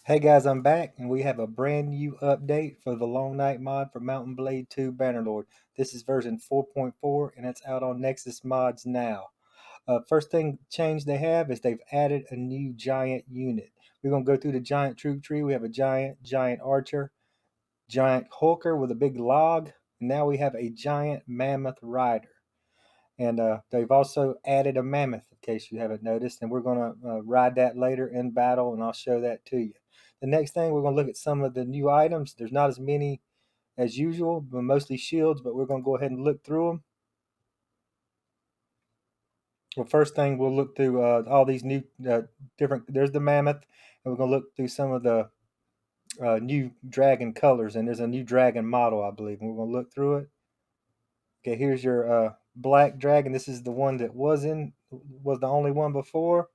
Hey guys, I'm back and we have a brand new update for the Long Night mod for Mountain Blade 2 Bannerlord. This is version 4.4 and it's out on Nexus Mods now. First thing change they have is they've added a new giant unit. We're going to go through the giant troop tree. We have a giant archer, giant hulker with a big log, and now we have a giant mammoth rider. And they've also added a mammoth, in case you haven't noticed. And we're going to ride that later in battle, and I'll show that to you. The next thing, we're going to look at some of the new items. There's not as many as usual, but mostly shields, but we're going to go ahead and look through them. Well, first thing, we'll look through all these new different. There's the mammoth, and we're going to look through some of the new dragon colors. And there's a new dragon model, I believe, and we're going to look through it. Okay, here's your black dragon. This is the one that was the only one before.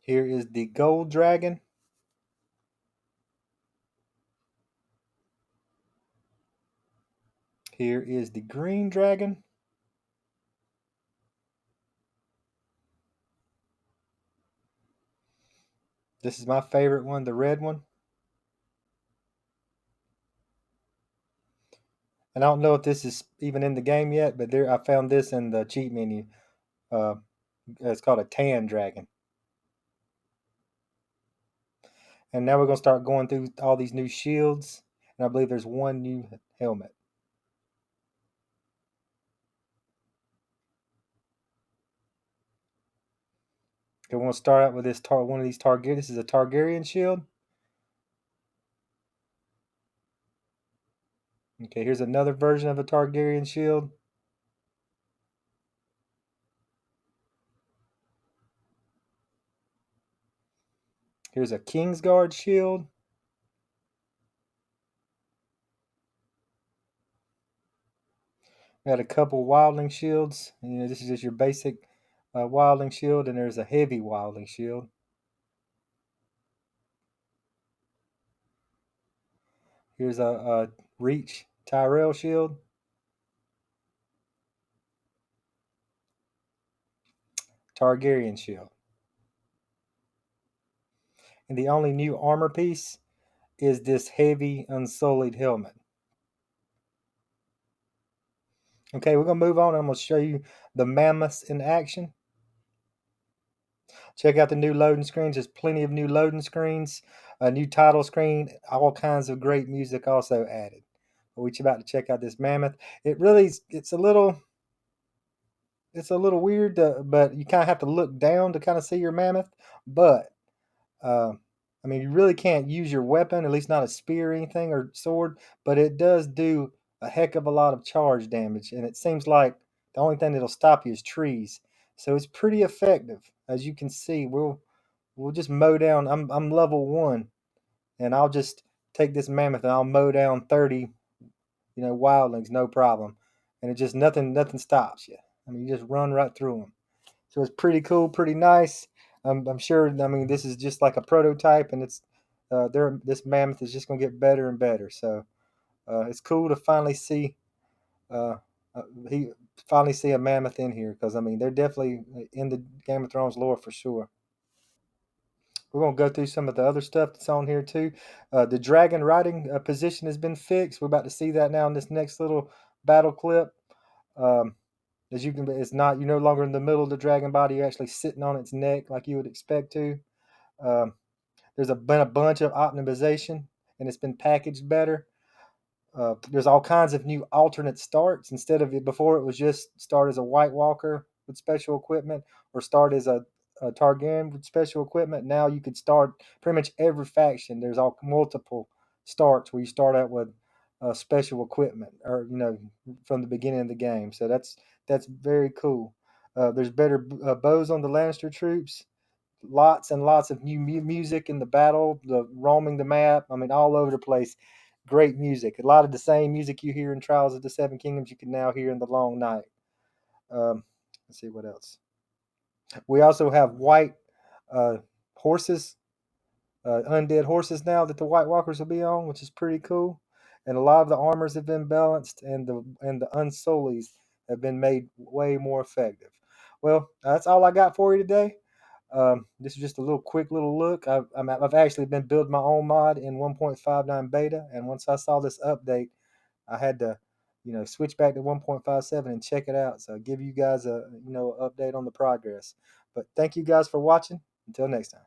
Here is the gold dragon. Here is the green dragon. This is my favorite one, the red one. And I don't know if this is even in the game yet, but I found this in the cheat menu. Uh, it's called a tan dragon. And now we're going to start going through all these new shields. And I believe there's one new helmet. Okay, we're going to start out with one of these Targaryen. This is a Targaryen shield. Okay, here's another version of a Targaryen shield. Here's a Kingsguard shield. We got a couple wildling shields. This is just your basic wildling shield, and there's a heavy wildling shield. Here's a reach Tyrell shield. Targaryen shield. And the only new armor piece is this heavy unsullied helmet. Okay, we're going to move on. I'm going to show you the mammoths in action. Check out the new loading screens. There's plenty of new loading screens, a new title screen, all kinds of great music also added. We're about to check out this mammoth. It's a little weird, but you kind of have to look down to kind of see your mammoth. But uh, I mean, you really can't use your weapon, at least not a spear or anything or sword. But it does do a heck of a lot of charge damage, and it seems like the only thing that'll stop you is trees. So it's pretty effective, as you can see. We'll just mow down. I'm level 1, and I'll just take this mammoth and I'll mow down 30 wildlings, no problem. And it just nothing stops you. I mean, you just run right through them. So it's pretty cool, pretty nice. I'm sure. I mean, this is just like a prototype, and this mammoth is just gonna get better and better. So it's cool to finally see uh, he finally see a mammoth in here, because I mean they're definitely in the Game of Thrones lore for sure. We're going to go through some of the other stuff that's on here too. The dragon riding position has been fixed. We're about to see that now in this next little battle clip. Um, as you can, you're no longer in the middle of the dragon body. You're actually sitting on its neck like you would expect to. Um, been a bunch of optimization, and it's been packaged better. There's all kinds of new alternate starts. Instead of it before, it was just start as a White Walker with special equipment, or start as a Targaryen with special equipment. Now you could start pretty much every faction. There's all multiple starts where you start out with special equipment, or from the beginning of the game. So that's very cool. There's better bows on the Lannister troops. Lots and lots of new music in the battle, the roaming the map. I mean, all over the place. Great music. A lot of the same music you hear in Trials of the Seven Kingdoms, you can now hear in the Long Night. Let's see what else. We also have white uh, horses, undead horses now that the White Walkers will be on, which is pretty cool. And a lot of the armors have been balanced, and the Unsullies have been made way more effective. Well, that's all I got for you today. This is just a little quick little look. I've actually been building my own mod in 1.59 beta, and once I saw this update, I had to, switch back to 1.57 and check it out. So I'll give you guys a, update on the progress. But thank you guys for watching. Until next time.